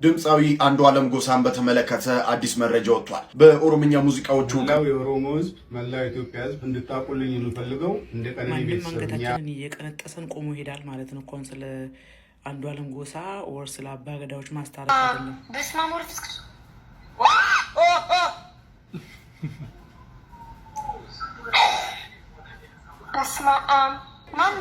ድምፃዊ አንዱዓለም ጎሳን በተመለከተ አዲስ መረጃ ወጥቷል። በኦሮምኛ ሙዚቃዎቹ የኦሮሞ ህዝብ መላው ኢትዮጵያ ህዝብ እንድታቁልኝ የምፈልገው እንደ ቀነኒ ቤተሰብኛን እየቀነጠሰን ቆሞ ይሄዳል ማለት ነው። ኮንስል አንዱዓለም ጎሳ ወር ስለ አባ ገዳዎች ማስታረቅ አይደለም። በስመ አብ ወወልድ በስመ አብ ማን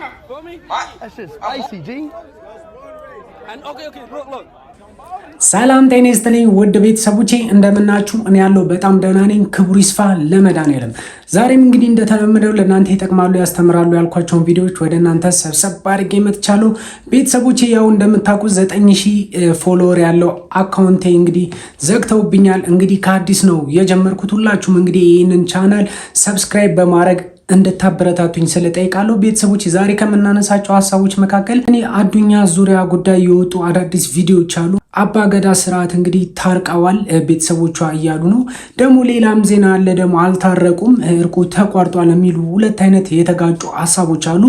ሰላም ጤና ይስጥልኝ ውድ ቤተሰቦቼ እንደምናችሁ፣ እኔ ያለው በጣም ደህና ነኝ። ክብሩ ይስፋ ለመድኃኒዓለም። ዛሬም እንግዲህ እንደተለመደው ለእናንተ ይጠቅማሉ ያስተምራሉ ያልኳቸውን ቪዲዮዎች ወደ እናንተ ሰብሰብ አድርጌ መጥቻለሁ። ቤተሰቦቼ ያው እንደምታውቁት 9000 ፎሎወር ያለው አካውንቴ እንግዲህ ዘግተውብኛል። እንግዲህ ከአዲስ ነው የጀመርኩት። ሁላችሁም እንግዲህ ይህንን ቻናል ሰብስክራይብ በማድረግ እንድታበረታቱኝ ስለጠይቃለሁ። ቤተሰቦች ዛሬ ከምናነሳቸው ሀሳቦች መካከል እኔ አዱኛ ዙሪያ ጉዳይ የወጡ አዳዲስ ቪዲዮዎች አሉ። አባ ገዳ ስርዓት እንግዲህ ታርቀዋል ቤተሰቦቿ እያሉ ነው። ደግሞ ሌላም ዜና አለ። ደግሞ አልታረቁም እርቁ ተቋርጧል የሚሉ ሁለት አይነት የተጋጩ ሀሳቦች አሉ።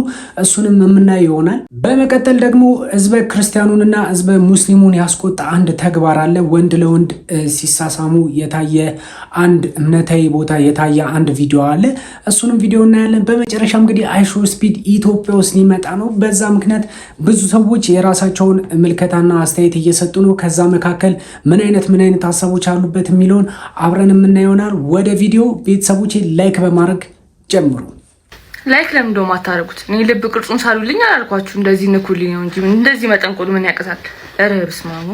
እሱንም የምናየው ይሆናል። በመቀጠል ደግሞ ህዝበ ክርስቲያኑንና ህዝበ ሙስሊሙን ያስቆጣ አንድ ተግባር አለ። ወንድ ለወንድ ሲሳሳሙ የታየ አንድ እምነታዊ ቦታ የታየ አንድ ቪዲዮ አለ። እሱንም ቪዲዮ እናያለን። በመጨረሻ እንግዲህ አይሾ ስፒድ ኢትዮጵያ ውስጥ ሊመጣ ነው። በዛ ምክንያት ብዙ ሰዎች የራሳቸውን ምልከታና አስተያየት እየሰጡ ነው። ከዛ መካከል ምን አይነት ሀሳቦች አሉበት የሚለውን አብረን የምናየው ይሆናል። ወደ ቪዲዮ ቤተሰቦቼ ላይክ በማድረግ ጀምሩ። ላይክ ለምን ደሞ አታረጉት? እኔ ልብ ቅርጹን ሳሉልኝ አላልኳችሁ? እንደዚህ ንኩልኝ ነው እንጂ እንደዚህ መጠንቆሉ ምን ያቀሳል? ኧረ በስመ አብ።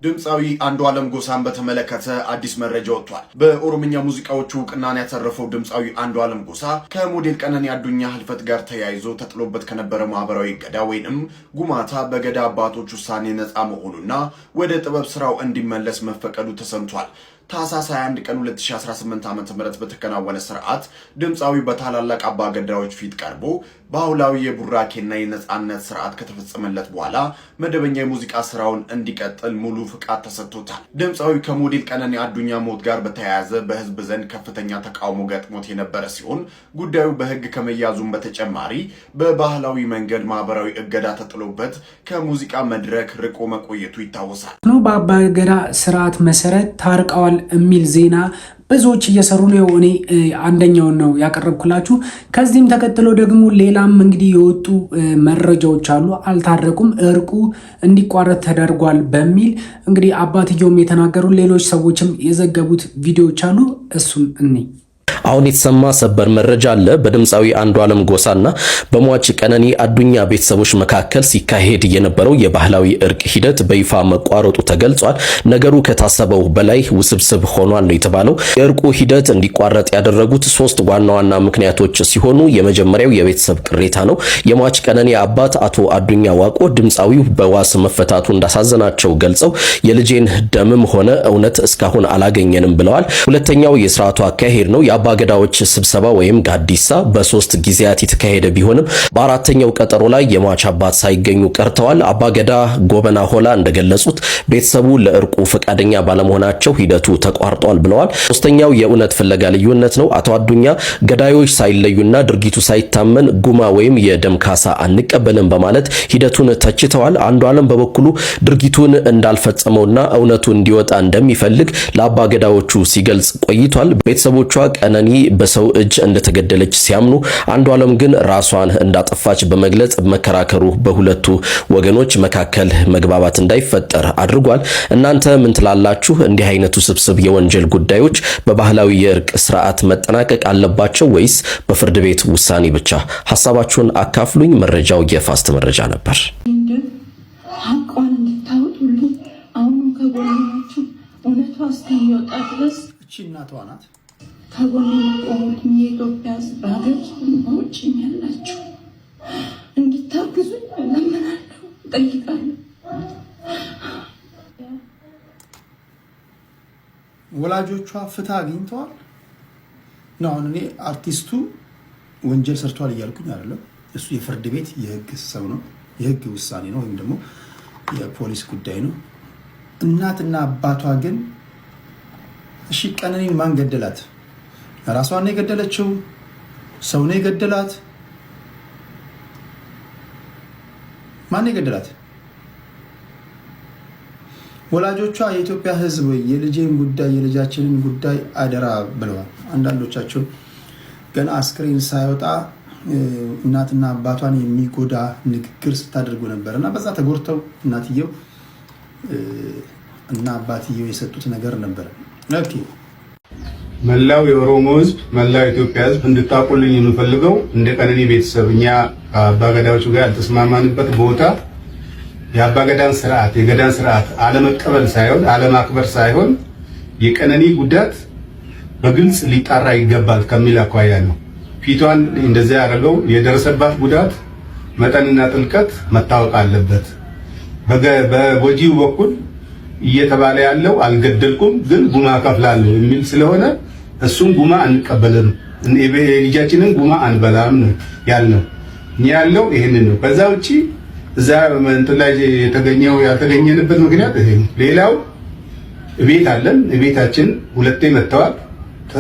ድምፃዊ አንዱዓለም ጎሳን በተመለከተ አዲስ መረጃ ወጥቷል። በኦሮምኛ ሙዚቃዎቹ እውቅናን ያተረፈው ድምፃዊ አንዱዓለም ጎሳ ከሞዴል ቀነኒ አዱኛ ህልፈት ጋር ተያይዞ ተጥሎበት ከነበረ ማህበራዊ እገዳ ወይንም ጉማታ በገዳ አባቶች ውሳኔ ነፃ መሆኑና ወደ ጥበብ ስራው እንዲመለስ መፈቀዱ ተሰምቷል። ታህሳስ 21 ቀን 2018 ዓ.ም በተከናወነ ስርዓት ድምፃዊ በታላላቅ አባገዳዎች ፊት ቀርቦ ባህላዊ የቡራኬና የነፃነት ስርዓት ከተፈጸመለት በኋላ መደበኛ የሙዚቃ ስራውን እንዲቀጥል ሙሉ ፍቃድ ተሰጥቶታል። ድምፃዊ ከሞዴል ቀነኒ አዱኛ ሞት ጋር በተያያዘ በህዝብ ዘንድ ከፍተኛ ተቃውሞ ገጥሞት የነበረ ሲሆን ጉዳዩ በህግ ከመያዙም በተጨማሪ በባህላዊ መንገድ ማህበራዊ እገዳ ተጥሎበት ከሙዚቃ መድረክ ርቆ መቆየቱ ይታወሳል። በአባገዳ ስርዓት መሰረት ታርቀዋል የሚል ዜና ብዙዎች እየሰሩ ነው። እኔ አንደኛውን ነው ያቀረብኩላችሁ። ከዚህም ተከትሎ ደግሞ ሌላም እንግዲህ የወጡ መረጃዎች አሉ። አልታረቁም እርቁ እንዲቋረጥ ተደርጓል በሚል እንግዲህ አባትየውም የተናገሩ ሌሎች ሰዎችም የዘገቡት ቪዲዮዎች አሉ። እሱም እኔ አሁን የተሰማ ሰበር መረጃ አለ። በድምፃዊ አንዱዓለም ጎሳና በሟች ቀነኒ አዱኛ ቤተሰቦች መካከል ሲካሄድ የነበረው የባህላዊ እርቅ ሂደት በይፋ መቋረጡ ተገልጿል። ነገሩ ከታሰበው በላይ ውስብስብ ሆኗል ነው የተባለው። የእርቁ ሂደት እንዲቋረጥ ያደረጉት ሶስት ዋና ዋና ምክንያቶች ሲሆኑ የመጀመሪያው የቤተሰብ ቅሬታ ነው። የሟች ቀነኒ አባት አቶ አዱኛ ዋቆ ድምፃዊው በዋስ መፈታቱ እንዳሳዘናቸው ገልጸው የልጄን ደምም ሆነ እውነት እስካሁን አላገኘንም ብለዋል። ሁለተኛው የስርዓቱ አካሄድ ነው። የአባገዳዎች ስብሰባ ወይም ጋዲሳ በ3 ጊዜያት የተካሄደ ቢሆንም በአራተኛው ቀጠሮ ላይ የሟች አባት ሳይገኙ ቀርተዋል። አባገዳ ጎበና ሆላ እንደገለጹት ቤተሰቡ ለእርቁ ፈቃደኛ ባለመሆናቸው ሂደቱ ተቋርጧል ብለዋል። ሶስተኛው የእውነት ፍለጋ ልዩነት ነው። አቶ አዱኛ ገዳዮች ሳይለዩና ድርጊቱ ሳይታመን ጉማ ወይም የደም ካሳ አንቀበልም በማለት ሂደቱን ተችተዋል። አንዱዓለም በበኩሉ ድርጊቱን እንዳልፈጸመውና እውነቱ እንዲወጣ እንደሚፈልግ ለአባገዳዎቹ ሲገልጽ ቆይቷል። ቤተሰቦቿ ቀነኒ በሰው እጅ እንደተገደለች ሲያምኑ አንዱዓለም ግን ራሷን እንዳጠፋች በመግለጽ መከራከሩ በሁለቱ ወገኖች መካከል መግባባት እንዳይፈጠር አድርጓል። እናንተ ምን ትላላችሁ? እንዲህ አይነቱ ስብስብ የወንጀል ጉዳዮች በባህላዊ የእርቅ ስርዓት መጠናቀቅ አለባቸው ወይስ በፍርድ ቤት ውሳኔ ብቻ? ሐሳባችሁን አካፍሉኝ። መረጃው የፋስት መረጃ ነበር። ሐቋን እንድታወጡልኝ አሁንም ከጎናችሁ እውነቷ እስከሚወጣ ድረስ እቺ እናቷ ናት። ከጎን የቆሙት የኢትዮጵያ ሕዝብ በሀገር ውጭ ያላችሁ እንድታግዙኝ እለምናለሁ፣ እጠይቃለሁ። ወላጆቿ ፍትህ አግኝተዋል ነው። አሁን እኔ አርቲስቱ ወንጀል ሰርቷል እያልኩኝ አይደለም። እሱ የፍርድ ቤት የህግ ሰው ነው፣ የህግ ውሳኔ ነው፣ ወይም ደግሞ የፖሊስ ጉዳይ ነው። እናትና አባቷ ግን እሺ ቀነኒን ማን ገደላት? ራሷን ነው የገደለችው? ሰው ነው የገደላት? ማን የገደላት? ወላጆቿ የኢትዮጵያ ሕዝብ የልጄን ጉዳይ የልጃችንን ጉዳይ አደራ ብለዋል። አንዳንዶቻቸው ገና አስክሬን ሳይወጣ እናትና አባቷን የሚጎዳ ንግግር ስታደርጉ ነበር እና በዛ ተጎድተው እናትየው እና አባትየው የሰጡት ነገር ነበር። ኦኬ መላው የኦሮሞ ህዝብ መላው የኢትዮጵያ ህዝብ እንድታቆልኝ የምፈልገው እንደ ቀነኒ ቤተሰብ እኛ አባገዳዎቹ ጋር ያልተስማማንበት ቦታ የአባገዳን ስርዓት የገዳን ስርዓት አለመቀበል ሳይሆን አለማክበር ሳይሆን የቀነኒ ጉዳት በግልጽ ሊጣራ ይገባል ከሚል አኳያ ነው። ፊቷን እንደዚያ ያደረገው የደረሰባት ጉዳት መጠንና ጥልቀት መታወቅ አለበት። በጎጂው በኩል እየተባለ ያለው አልገደልኩም ግን ጉማ ከፍላለሁ የሚል ስለሆነ እሱን ጉማ አንቀበልም፣ ልጃችንን ጉማ አንበላም ነው ያልነው። እኛ ያለው ይሄንን ነው። ከዛ ውጪ እዛ እንትን ላይ የተገኘው ያልተገኘንበት ምክንያት ይሄ ነው። ሌላው ቤት አለን። ቤታችን ሁለቴ መጥተዋል።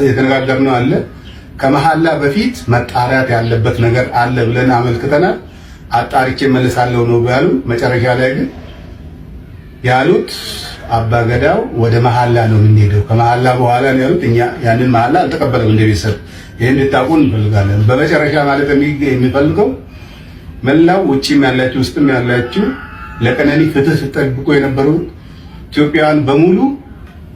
የተነጋገርነው አለ። ከመሐላ በፊት መጣራት ያለበት ነገር አለ ብለን አመልክተናል። አጣርቼ መልሳለሁ ነው ያሉ። መጨረሻ ላይ ግን ያሉት አባገዳው ወደ መሐላ ነው የምንሄደው ከመሐላ በኋላ ነው ያሉት። እኛ ያንን መሐላ አልተቀበለም እንደ ቤተሰብ። ይሄን እንድታውቁ እንፈልጋለን። በመጨረሻ ማለት የሚፈልገው መላው ውጪም ያላችሁ ውስጥም ያላችሁ ለቀነኒ ፍትህ ሲጠብቁ የነበሩ ኢትዮጵያውያን በሙሉ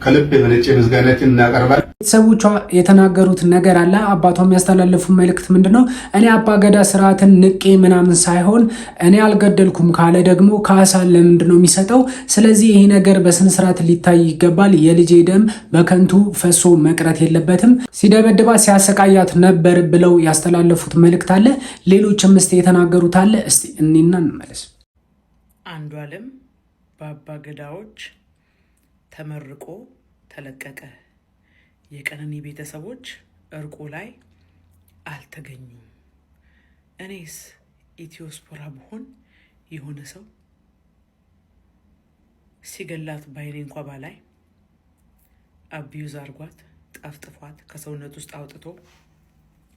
ከልብ የመነጨ ምስጋናችን እናቀርባለን። ቤተሰቦቿ የተናገሩት ነገር አለ። አባቷ የሚያስተላልፉ መልእክት ምንድነው? እኔ አባገዳ ስርዓትን ንቄ ምናምን ሳይሆን እኔ አልገደልኩም ካለ ደግሞ ካሳ ለምንድነው የሚሰጠው? ስለዚህ ይሄ ነገር በስነ ስርዓት ሊታይ ይገባል። የልጄ ደም በከንቱ ፈሶ መቅረት የለበትም። ሲደበድባት ሲያሰቃያት ነበር ብለው ያስተላለፉት መልእክት አለ። ሌሎችም እስቲ የተናገሩት አለ። እስቲ እኔና እንመለስ። አንዷለም በአባገዳዎች ተመርቆ ተለቀቀ። የቀነኒ ቤተሰቦች እርቁ ላይ አልተገኙም። እኔስ ኢትዮስፖራ ብሆን የሆነ ሰው ሲገላት ባይኔ እንኳ ባላይ አቢዩዝ አርጓት ጠፍጥፏት ከሰውነት ውስጥ አውጥቶ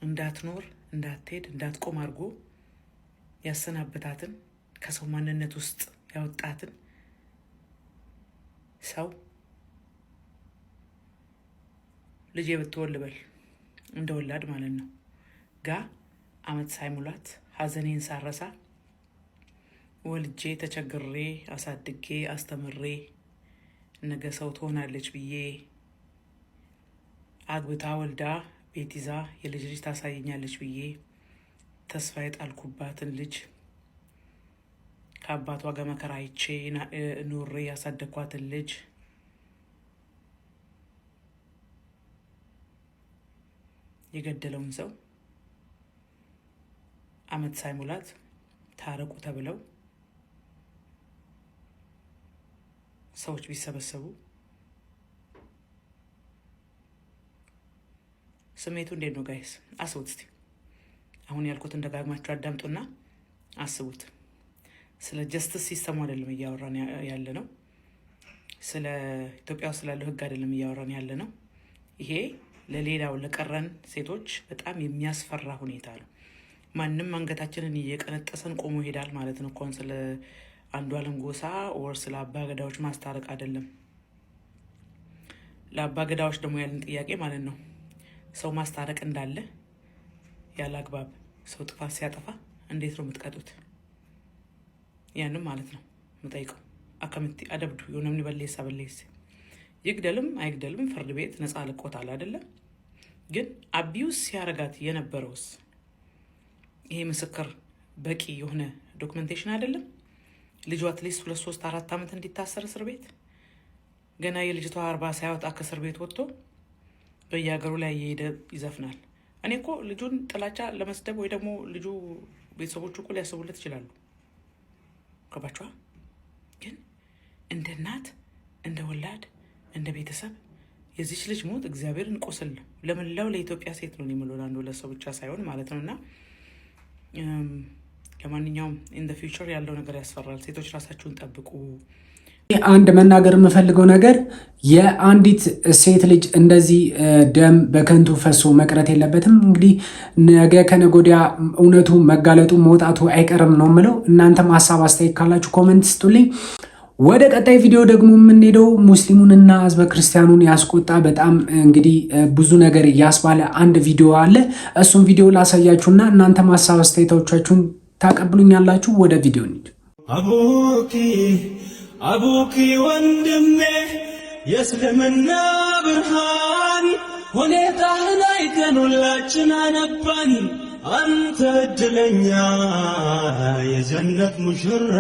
እንዳትኖር እንዳትሄድ እንዳትቆም አድርጎ ያሰናበታትን ከሰው ማንነት ውስጥ ያወጣትን ሰው ልጄ ብትወልድ በል እንደ ወላድ ማለት ነው ጋ አመት ሳይሙላት ሀዘኔን ሳረሳ ወልጄ ተቸግሬ አሳድጌ አስተምሬ ነገ ሰው ትሆናለች ብዬ አግብታ ወልዳ ቤት ይዛ የልጅ ልጅ ታሳየኛለች ብዬ ተስፋ የጣልኩባትን ልጅ ከአባቷ ጋር መከራ አይቼ ኖሬ ያሳደግኳትን ልጅ የገደለውን ሰው አመት ሳይሞላት ታረቁ ተብለው ሰዎች ቢሰበሰቡ ስሜቱ እንዴት ነው ጋይስ? አስቡት እስቲ። አሁን ያልኩትን ደጋግማችሁ አዳምጡና አስቡት። ስለ ጀስቲስ ሲስተሙ አይደለም እያወራን ያለ ነው። ስለ ኢትዮጵያ ውስጥ ስላለው ህግ አይደለም እያወራን ያለ ነው። ይሄ ለሌላው ለቀረን ሴቶች በጣም የሚያስፈራ ሁኔታ ነው። ማንም አንገታችንን እየቀነጠሰን ቆሞ ይሄዳል ማለት ነው። እንኳን ስለ አንዷለም ጎሳ ወር ስለ አባገዳዎች ማስታረቅ አይደለም። ለአባገዳዎች ደግሞ ያለን ጥያቄ ማለት ነው ሰው ማስታረቅ እንዳለ ያለ አግባብ ሰው ጥፋት ሲያጠፋ እንዴት ነው የምትቀጡት? ያንም ማለት ነው የምጠይቀው። አከምቲ አደብዱ የሆነም ሊበሌሳ በሌስ ይግደልም አይግደልም ፍርድ ቤት ነፃ ልቆታል አይደለም። ግን አቢዩስ ሲያረጋት የነበረውስ ይሄ ምስክር በቂ የሆነ ዶክመንቴሽን አይደለም? ልጇ አትሊስት 2 3 4 ዓመት እንዲታሰር እስር ቤት ገና የልጅቷ 40 ሳይወጣ ከእስር ቤት ወጥቶ በየሀገሩ ላይ እየሄደ ይዘፍናል። እኔ እኮ ልጁን ጥላቻ ለመስደብ ወይ ደግሞ ልጁ ቤተሰቦቹ እኮ ሊያስቡለት ይችላሉ። ገባችኋ? ግን እንደ እናት እንደ ወላድ እንደ ቤተሰብ የዚች ልጅ ሞት እግዚአብሔርን ቁስል ነው ለመላው ለኢትዮጵያ ሴት ነው የሚለው አንዱ ለሰው ብቻ ሳይሆን ማለት ነውና ለማንኛውም ኢን ዘ ፊውቸር ያለው ነገር ያስፈራል። ሴቶች ራሳችሁን ጠብቁ። አንድ መናገር የምፈልገው ነገር የአንዲት ሴት ልጅ እንደዚህ ደም በከንቱ ፈሶ መቅረት የለበትም። እንግዲህ ነገ ከነገ ወዲያ እውነቱ መጋለጡ መውጣቱ አይቀርም ነው የምለው። እናንተም ሀሳብ አስተያየት ካላችሁ ኮመንት ስጡልኝ። ወደ ቀጣይ ቪዲዮ ደግሞ የምንሄደው ሙስሊሙንና ህዝበ ክርስቲያኑን ያስቆጣ በጣም እንግዲህ ብዙ ነገር ያስባለ አንድ ቪዲዮ አለ። እሱም ቪዲዮ ላሳያችሁና እናንተ ሀሳብ አስተያየቶቻችሁን ታቀብሉኛላችሁ። ወደ ቪዲዮ እንሂድ። አቡኪ ወንድሜ የእስልምና ብርሃን ሁኔታህን አይተን ሁላችን አነባን። አንተ እድለኛ የጀነት ሙሽራ።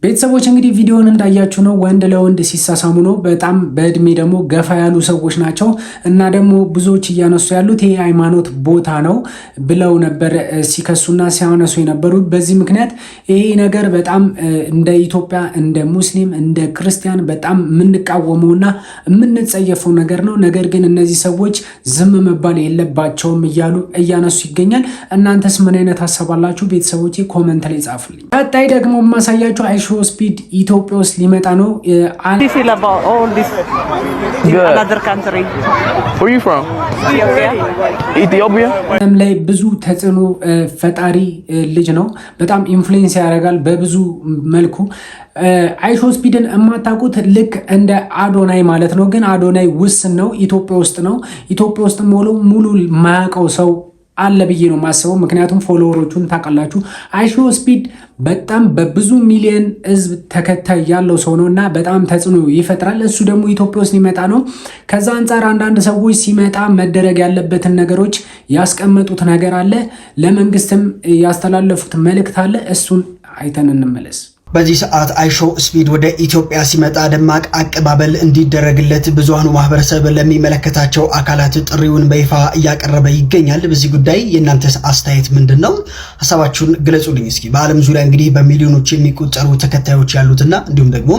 ቤተሰቦች እንግዲህ ቪዲዮውን እንዳያችሁ ነው። ወንድ ለወንድ ሲሳሳሙ ነው። በጣም በእድሜ ደግሞ ገፋ ያሉ ሰዎች ናቸው እና ደግሞ ብዙዎች እያነሱ ያሉት ይሄ ሃይማኖት ቦታ ነው ብለው ነበር ሲከሱና ሲያነሱ የነበሩት። በዚህ ምክንያት ይሄ ነገር በጣም እንደ ኢትዮጵያ እንደ ሙስሊም እንደ ክርስቲያን በጣም የምንቃወመውና የምንጸየፈው ነገር ነው። ነገር ግን እነዚህ ሰዎች ዝም መባል የለባቸውም እያሉ እያነሱ ይገኛል። እናንተስ ምን አይነት ሀሳብ አላችሁ? ቤተሰቦቼ ኮመንት ላይ ጻፉልኝ። ቀጣይ ደግሞ ማሳያችሁ አይሾ ስፒድ ኢትዮጵያ ውስጥ ሊመጣ ነው። ዓለም ላይ ብዙ ተጽዕኖ ፈጣሪ ልጅ ነው። በጣም ኢንፍሉዌንስ ያደርጋል በብዙ መልኩ። አይሾ ስፒድን የማታውቁት ልክ እንደ አዶናይ ማለት ነው። ግን አዶናይ ውስን ነው፣ ኢትዮጵያ ውስጥ ነው። ኢትዮጵያ ውስጥ ሙሉ ማያውቀው ሰው አለ ብዬ ነው የማስበው። ምክንያቱም ፎሎወሮቹን ታውቃላችሁ። አይሾ ስፒድ በጣም በብዙ ሚሊዮን ህዝብ ተከታይ ያለው ሰው ነው እና በጣም ተጽዕኖ ይፈጥራል። እሱ ደግሞ ኢትዮጵያ ውስጥ ሊመጣ ነው። ከዛ አንጻር አንዳንድ ሰዎች ሲመጣ መደረግ ያለበትን ነገሮች ያስቀመጡት ነገር አለ፣ ለመንግስትም ያስተላለፉት መልእክት አለ። እሱን አይተን እንመለስ። በዚህ ሰዓት አይሾ ስፒድ ወደ ኢትዮጵያ ሲመጣ ደማቅ አቀባበል እንዲደረግለት ብዙሃኑ ማህበረሰብ ለሚመለከታቸው አካላት ጥሪውን በይፋ እያቀረበ ይገኛል። በዚህ ጉዳይ የእናንተስ አስተያየት ምንድን ነው? ሀሳባችሁን ግለጹልኝ እስኪ። በዓለም ዙሪያ እንግዲህ በሚሊዮኖች የሚቆጠሩ ተከታዮች ያሉትና እንዲሁም ደግሞ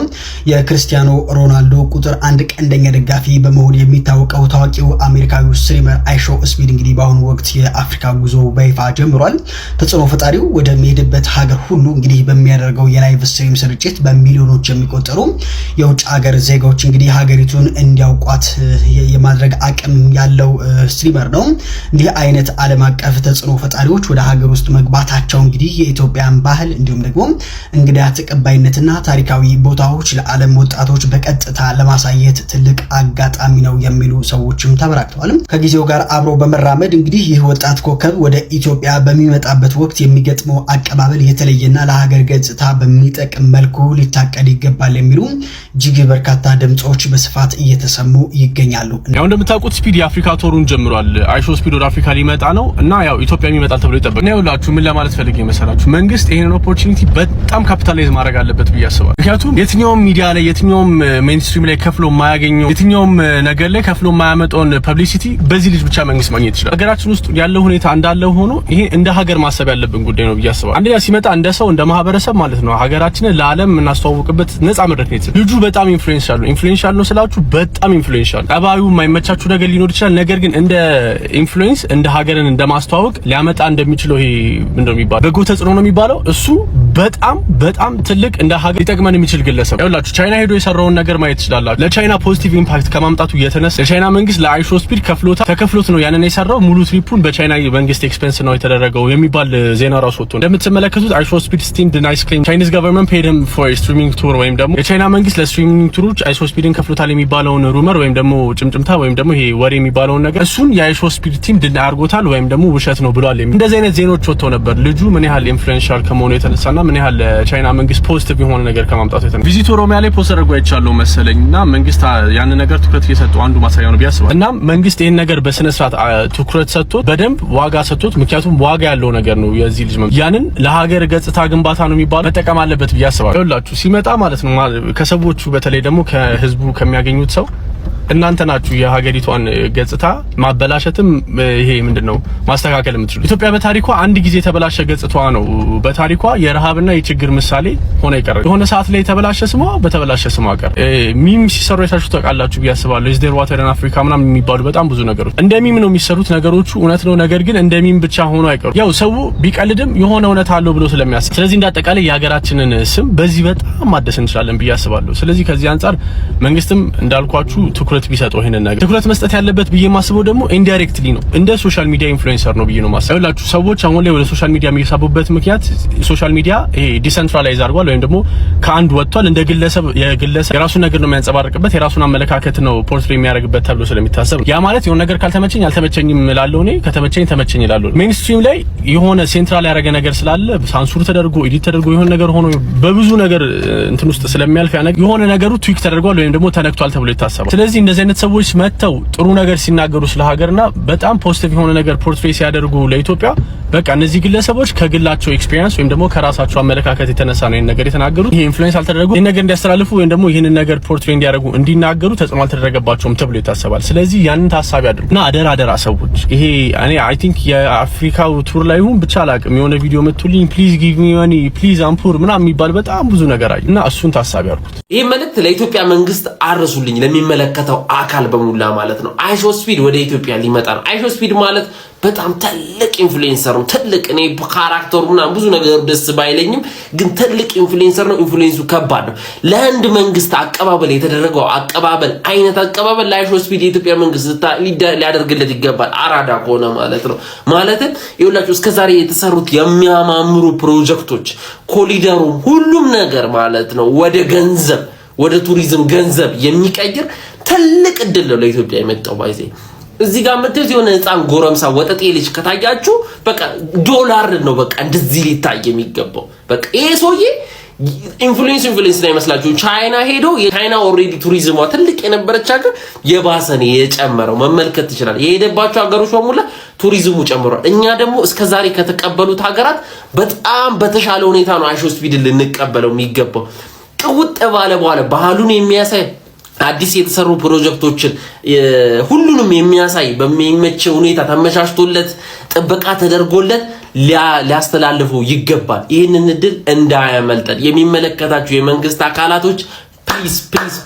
የክርስቲያኖ ሮናልዶ ቁጥር 1 ቀንደኛ ደጋፊ በመሆን የሚታወቀው ታዋቂው አሜሪካዊው ስትሪመር አይሾ ስፒድ እንግዲህ በአሁኑ ወቅት የአፍሪካ ጉዞ በይፋ ጀምሯል። ተጽዕኖ ፈጣሪው ወደሚሄድበት ሀገር ሁሉ እንግዲህ በሚያደርገው የላይቭ ስትሪም ስርጭት በሚሊዮኖች የሚቆጠሩ የውጭ ሀገር ዜጋዎች እንግዲህ ሀገሪቱን እንዲያውቋት የማድረግ አቅም ያለው ስትሪመር ነው። እንዲህ አይነት ዓለም አቀፍ ተጽዕኖ ፈጣሪዎች ወደ ሀገር ውስጥ መግባታቸው እንግዲህ የኢትዮጵያን ባህል እንዲሁም ደግሞ እንግዳ ተቀባይነትና ታሪካዊ ቦታዎች ለዓለም ወጣቶች በቀጥታ ለማሳየት ትልቅ አጋጣሚ ነው የሚሉ ሰዎችም ተበራክተዋል። ከጊዜው ጋር አብሮ በመራመድ እንግዲህ ይህ ወጣት ኮከብ ወደ ኢትዮጵያ በሚመጣበት ወቅት የሚገጥመው አቀባበል የተለየና ለሀገር ገጽታ በሚጠቅም መልኩ ሊታቀድ ይገባል የሚሉ እጅግ በርካታ ድምጾች በስፋት እየተሰሙ ይገኛሉ። ያው እንደምታውቁት ስፒድ የአፍሪካ ቶሩን ጀምሯል። አይሾ ስፒድ ወደ አፍሪካ ሊመጣ ነው እና ያው ኢትዮጵያ ይመጣል ተብሎ ይጠበቃል። እና ይኸውላችሁ ምን ለማለት ፈልጌ መሰላችሁ፣ መንግስት ይሄንን ኦፖርቹኒቲ በጣም ካፒታላይዝ ማድረግ አለበት ብዬ አስባለሁ። ምክንያቱም የትኛውም ሚዲያ ላይ የትኛውም ሜይንስትሪም ላይ ከፍሎ የማያገኘው የትኛውም ነገር ላይ ከፍሎ የማያመጣውን ፐብሊሲቲ በዚህ ልጅ ብቻ መንግስት ማግኘት ይችላል። ሀገራችን ውስጥ ያለው ሁኔታ እንዳለ ሆኖ ይሄ እንደ ሀገር ማሰብ ያለብን ጉዳይ ነው ብዬ አስባለሁ። አንደኛ ሲመጣ እንደ ሰው እንደ ማህበረሰብ ማለት ነው ሀገራችንን ለዓለም እናስተዋውቅበት ነፃ መድረክ ነው። ልጁ በጣም ኢንፍሉዌንሻል ነው ስላችሁ በጣም ኢንፍሉዌንሻል። ጠባዩ የማይመቻችሁ ነገር ሊኖር ይችላል። ነገር ግን እንደ ኢንፍሉዌንስ እንደ ሀገርን እንደማስተዋወቅ ሊያመጣ እንደሚችለው ይሄ ምንድነው የሚባለው በጎ ተጽዕኖ ነው የሚባለው። እሱ በጣም ትልቅ እንደ ሀገር ሊጠቅመን የሚችል ግለሰብ ይኸውላችሁ፣ ቻይና ሄዶ የሰራውን ነገር ማየት ትችላላችሁ። ለቻይና ፖዚቲቭ ኢምፓክት ከማምጣቱ የተነሳ ለቻይና መንግስት ለአይሾ ስፒድ ተከፍሎት ነው ያንን የሰራው። ሙሉ ትሪፑን በቻይና መንግስት ኤክስፔንስ ነው የተደረገው የሚባል ዜና ራሱ ወጥቶ እንደምትመለከቱት አይሾ ስፒድ ስቲምድ ናይስ ክሌም ቻይኒዝ ገቨርንመንት ፔድ ሂም ፎር ስትሪሚንግ ቱር ወይም ደግሞ የቻይና መንግስት ለስትሪሚንግ ቱሮች አይሾ ስፒድን ከፍሎታል የሚባለውን ሩመር ወይም ደግሞ ጭምጭምታ ወይም ደግሞ ይሄ ወሬ የሚባለውን ነገር እሱን የአይሾ ስፒድ ቲም ድና አድርጎታል ወይም ደግሞ ውሸት ነው ብሏል። እንደዚህ አይነት ዜናዎች ወጥተው ነበር። ልጁ ምን ያህል ኢንፍሉዌንሻል ከመሆኑ የተነሳና ምን ያህል ለቻይና መንግስት ፖዚቲቭ የሆነ ነገር ከማምጣቱ የተነሳ ቪዚት ኦሮሚያ ላይ ፖስት አድርጎ አይቻለው መሰለኝና መንግስት ያን ነገር ትኩረት እየሰጠው አንዱ ማሳያ ነው ቢያስባል እና መንግስት ይሄን ነገር በስነ ስርዓት ትኩረት ሰጥቶት በደንብ ዋጋ ሰጥቶት ምክንያቱም ዋጋ ያለው ነገር ነው የዚህ ልጅ ያንን ለሀገር ገጽታ ግንባታ ነው የሚባል መጠቀም አለበት ብዬ አስባለሁ። ይኸውላችሁ ሲመጣ ማለት ነው ከሰዎቹ በተለይ ደግሞ ከህዝቡ ከሚያገኙት ሰው እናንተ ናችሁ የሀገሪቷን ገጽታ ማበላሸትም ይሄ ምንድነው ማስተካከል የምትችሉ። ኢትዮጵያ በታሪኳ አንድ ጊዜ የተበላሸ ገጽታዋ ነው በታሪኳ የረሃብና የችግር ምሳሌ ሆነ ይቀር። የሆነ ሰዓት ላይ የተበላሸ ስሟ በተበላሸ ስሟ ቀር። ሚም ሲሰሩ የታችሁ ታውቃላችሁ ብዬ አስባለሁ። ኢዝ ዴር ዋተር ኢን አፍሪካ ምናምን የሚባሉ በጣም ብዙ ነገሮች እንደ ሚም ነው የሚሰሩት ነገሮቹ እውነት ነው። ነገር ግን እንደ ሚም ብቻ ሆኖ አይቀሩ። ያው ሰው ቢቀልድም የሆነ እውነት አለው ብሎ ስለሚያስብ ስለዚህ እንዳጠቃላይ የሀገራችንን ስም በዚህ በጣም ማደስ እንችላለን ብዬ አስባለሁ። ስለዚህ ከዚህ አንፃር መንግስትም እንዳልኳችሁ ትኩረት ቢሰጠው ይሄንን ነገር ትኩረት መስጠት ያለበት ብዬ ማስበው ደግሞ ኢንዳይሬክትሊ ነው እንደ ሶሻል ሚዲያ ኢንፍሉዌንሰር ነው ብዬ ነው ማስበው። ያላችሁ ሰዎች አሁን ላይ ወደ ሶሻል ሚዲያ የሚሳቡበት ምክንያት ሶሻል ሚዲያ ይሄ ዲሰንትራላይዝ አድርጓል ወይም ደግሞ ከአንድ ወጥቷል። እንደ ግለሰብ የራሱን ነገር ነው የሚያንጸባርቅበት የራሱን አመለካከት ነው ፖርትሬት የሚያደርግበት ተብሎ ስለሚታሰብ ያ ማለት የሆነ ነገር ካልተመቸኝ አልተመቸኝም እላለሁ እኔ ከተመቸኝ ተመቸኝ እላለሁ። ሜንስትሪም ላይ የሆነ ሴንትራል ያደረገ ነገር ስላለ ሳንሱር ተደርጎ ኤዲት ተደርጎ የሆነ ነገር ሆኖ በብዙ ነገር እንትን ውስጥ ስለሚያልፍ ያ ነገር የሆነ ነገሩ ትዊክ ተደርጓል ወይም ደግሞ ተነክቷል ተብሎ ይታሰባል። ስለዚህ እንደዚህ አይነት ሰዎች መተው ጥሩ ነገር ሲናገሩ ስለ ሀገርና በጣም ፖዚቲቭ የሆነ ነገር ፖርትሬት ሲያደርጉ ለኢትዮጵያ በቃ እነዚህ ግለሰቦች ከግላቸው ኤክስፒሪየንስ ወይም ደግሞ ከራሳቸው አመለካከት የተነሳ ነው ይሄን ነገር የተናገሩት። ይሄ ኢንፍሉዌንስ አልተደረጉ ይሄን ነገር እንዲያስተላልፉ ወይም ደግሞ ይሄንን ነገር ፖርትሬት እንዲያደርጉ እንዲናገሩ ተጽዕኖ አልተደረገባቸውም ተብሎ ይታሰባል። ስለዚህ ያንን ታሳቢ አድርጉና አደራ ሰዎች ይሄ እኔ አይ ቲንክ የአፍሪካው ቱር ላይ ሁን ብቻ አላቅም የሆነ ቪዲዮ መጥቶልኝ ፕሊዝ ጊቭ ሚ ማኒ ፕሊዝ አምፑር ምናምን የሚባል በጣም ብዙ ነገር አይ እና እሱን ታሳቢ አድርጉት። ይሄ መልእክት ለኢትዮጵያ መንግስት አርሱልኝ ለሚመለከተው አካል በሙላ ማለት ነው። አይሾ ስፒድ ወደ ኢትዮጵያ ሊመጣ ነው። አይሾ ስፒድ ማለት በጣም ትልቅ ኢንፍሉዌንሰር ነው። ትልቅ እኔ ካራክተሩና ብዙ ነገር ደስ ባይለኝም ግን ትልቅ ኢንፍሉዌንሰር ነው። ኢንፍሉዌንሱ ከባድ ነው። ለህንድ መንግስት አቀባበል የተደረገው አቀባበል አይነት አቀባበል ለአይሾ ስፒድ የኢትዮጵያ መንግስት ሊያደርግለት ይገባል። አራዳ ከሆነ ማለት ነው። ማለትም ይኸውላችሁ እስከዛሬ የተሰሩት የሚያማምሩ ፕሮጀክቶች ኮሊደሩ ሁሉም ነገር ማለት ነው ወደ ገንዘብ ወደ ቱሪዝም ገንዘብ የሚቀይር ትልቅ እድል ነው ለኢትዮጵያ የመጣው ባይዜ እዚህ ጋር መጥተው የሆነ ህፃን ጎረምሳ ወጠጤ ልጅ ከታያችሁ በቃ ዶላር ነው በቃ እንደዚህ ሊታይ የሚገባው በቃ ይሄ ሰውዬ ኢንፍሉዌንስ ነው ይመስላችሁ ቻይና ሄዶ የቻይና ኦሬዲ ቱሪዝሟ ትልቅ የነበረች ሀገር የባሰነ የጨመረው መመልከት ይችላል። የሄደባቸው ሀገሮች በሙላ ቱሪዝሙ ጨምሯል። እኛ ደግሞ እስከዛሬ ከተቀበሉት ሀገራት በጣም በተሻለ ሁኔታ ነው አይሾ ስፒድ ልንቀበለው የሚገባው። ቅውጥ ባለ በኋላ ባህሉን የሚያሳይ አዲስ የተሰሩ ፕሮጀክቶችን ሁሉንም የሚያሳይ በሚመች ሁኔታ ተመቻችቶለት ጥበቃ ተደርጎለት ሊያስተላልፈው ይገባል። ይህንን እድል እንዳያመልጠን የሚመለከታችሁ የመንግስት አካላቶች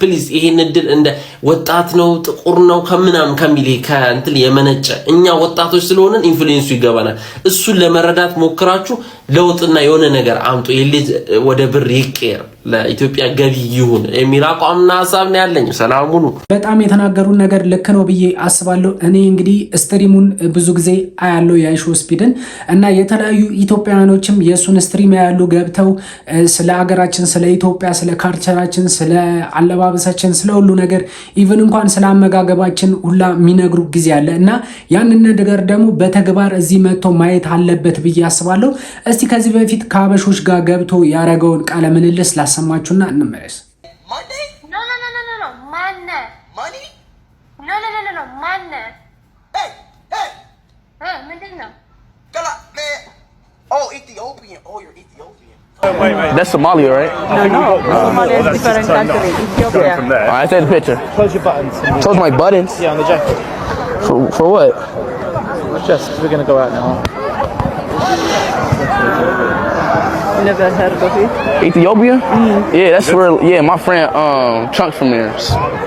ፕሊዝ ይሄን እድል እንደ ወጣት ነው ጥቁር ነው ከምናምን ከሚል ከእንትን የመነጨ እኛ ወጣቶች ስለሆነን ኢንፍሉዌንሱ ይገባናል። እሱን ለመረዳት ሞክራችሁ ለውጥና የሆነ ነገር አምጡ። ይልጅ ወደ ብር ይቀር ለኢትዮጵያ ገቢ ይሁን የሚል አቋምና ሐሳብ ነው ያለኝ። ሰላም ሁኑ። በጣም የተናገሩን ነገር ልክ ነው ብዬ አስባለሁ። እኔ እንግዲህ ስትሪሙን ብዙ ጊዜ አያለው የአይሾ ስፒድን እና የተለያዩ ኢትዮጵያውያኖችም የሱን ስትሪም ያያሉ ገብተው ስለ ሀገራችን ስለ ኢትዮጵያ ስለ ካልቸራችን ስለ አለባበሳችን ስለ ሁሉ ነገር ኢቭን እንኳን ስለ አመጋገባችን ሁላ የሚነግሩ ጊዜ አለ እና ያንን ነገር ደግሞ በተግባር እዚህ መጥቶ ማየት አለበት ብዬ አስባለሁ። እስቲ ከዚህ በፊት ከአበሾች ጋር ገብቶ ያረገውን ቃለ ምልልስ ላሰማችሁና እንመለስ። Oh, Ethiopian. Oh, you're Ethiopian. That's Somalia, right? No. Somalia is different country. Ethiopia. All right, I take the picture. Close your buttons. Close my buttons? Yeah, on the jacket. For what? Just, we're going to go out now. Never heard of it. Ethiopia? Yeah, that's where, my friend Chunk's from there.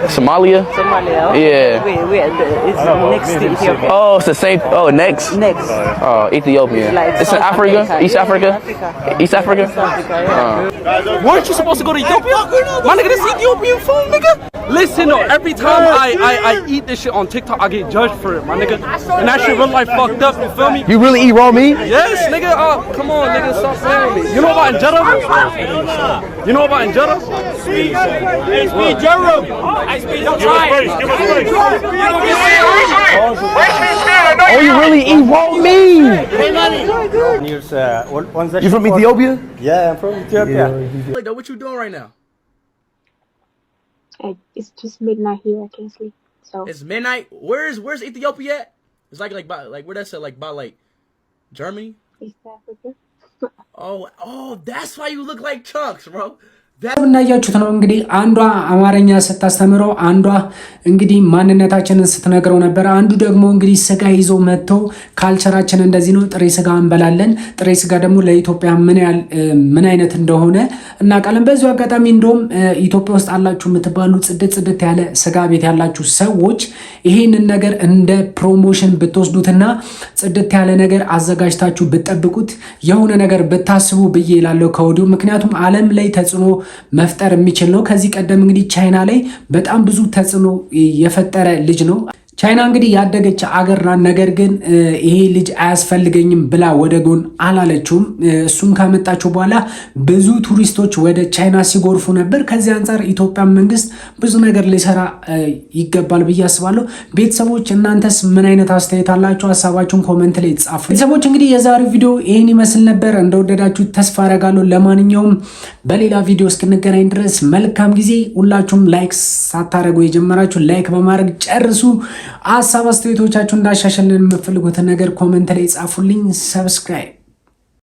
Somalia? Somalia. Yeah. Wait, it's next to Ethiopia. Oh, it's the same, next? Next. Ethiopia. Like it's in Africa? East Africa? East Africa? Weren't you supposed to go to Ethiopia? My nigga, this Ethiopian food, nigga. Listen, though, every time I eat this shit on TikTok, I get judged for it, my nigga. And that shit real life fucked up, you feel me? You really eat raw meat? Yes, nigga. Come on, nigga, stop playing with me. You know about injera? You know about injera? Hey, speed Jerem. I speed, don't try it. Oh, you really eat raw meat? You from Ethiopia? Yeah, I'm from Ethiopia. Like, what you doing right now? It's just midnight here. I can't sleep. So it's midnight. Where's Ethiopia at? It's like where that's at? Like by like Germany? East Africa. Oh, that's why you look like Chunks, bro. እናያችሁት ነው እንግዲህ አንዷ አማርኛ ስታስተምረው አንዷ እንግዲህ ማንነታችንን ስትነግረው ነበር። አንዱ ደግሞ እንግዲህ ስጋ ይዞ መጥቶ ካልቸራችን እንደዚህ ነው ጥሬ ስጋ እንበላለን። ጥሬ ስጋ ደግሞ ለኢትዮጵያ ምን አይነት እንደሆነ እና ቃለም በዚሁ አጋጣሚ እንደውም ኢትዮጵያ ውስጥ አላችሁ የምትባሉ ጽድት ያለ ስጋ ቤት ያላችሁ ሰዎች ይሄንን ነገር እንደ ፕሮሞሽን ብትወስዱትና ጽድት ያለ ነገር አዘጋጅታችሁ ብትጠብቁት የሆነ ነገር ብታስቡ ብዬ እላለሁ ከወዲሁ። ምክንያቱም ዓለም ላይ ተጽዕኖ መፍጠር የሚችል ነው። ከዚህ ቀደም እንግዲህ ቻይና ላይ በጣም ብዙ ተጽዕኖ የፈጠረ ልጅ ነው። ቻይና እንግዲህ ያደገች አገር ናት። ነገር ግን ይሄ ልጅ አያስፈልገኝም ብላ ወደ ጎን አላለችውም። እሱም ካመጣቸው በኋላ ብዙ ቱሪስቶች ወደ ቻይና ሲጎርፉ ነበር። ከዚህ አንጻር ኢትዮጵያ መንግስት ብዙ ነገር ሊሰራ ይገባል ብዬ አስባለሁ። ቤተሰቦች እናንተስ ምን አይነት አስተያየት አላችሁ? ሀሳባችሁን ኮሜንት ላይ ጻፉ። ቤተሰቦች እንግዲህ የዛሬው ቪዲዮ ይህን ይመስል ነበር። እንደወደዳችሁ ተስፋ አደርጋለሁ። ለማንኛውም በሌላ ቪዲዮ እስክንገናኝ ድረስ መልካም ጊዜ። ሁላችሁም ላይክ ሳታደርጉ የጀመራችሁ ላይክ በማድረግ ጨርሱ። ሀሳብ አስተያየቶቻችሁን እንዳሻሽልን የምትፈልጉትን ነገር ኮሜንት ላይ ጻፉልኝ። ሰብስክራይብ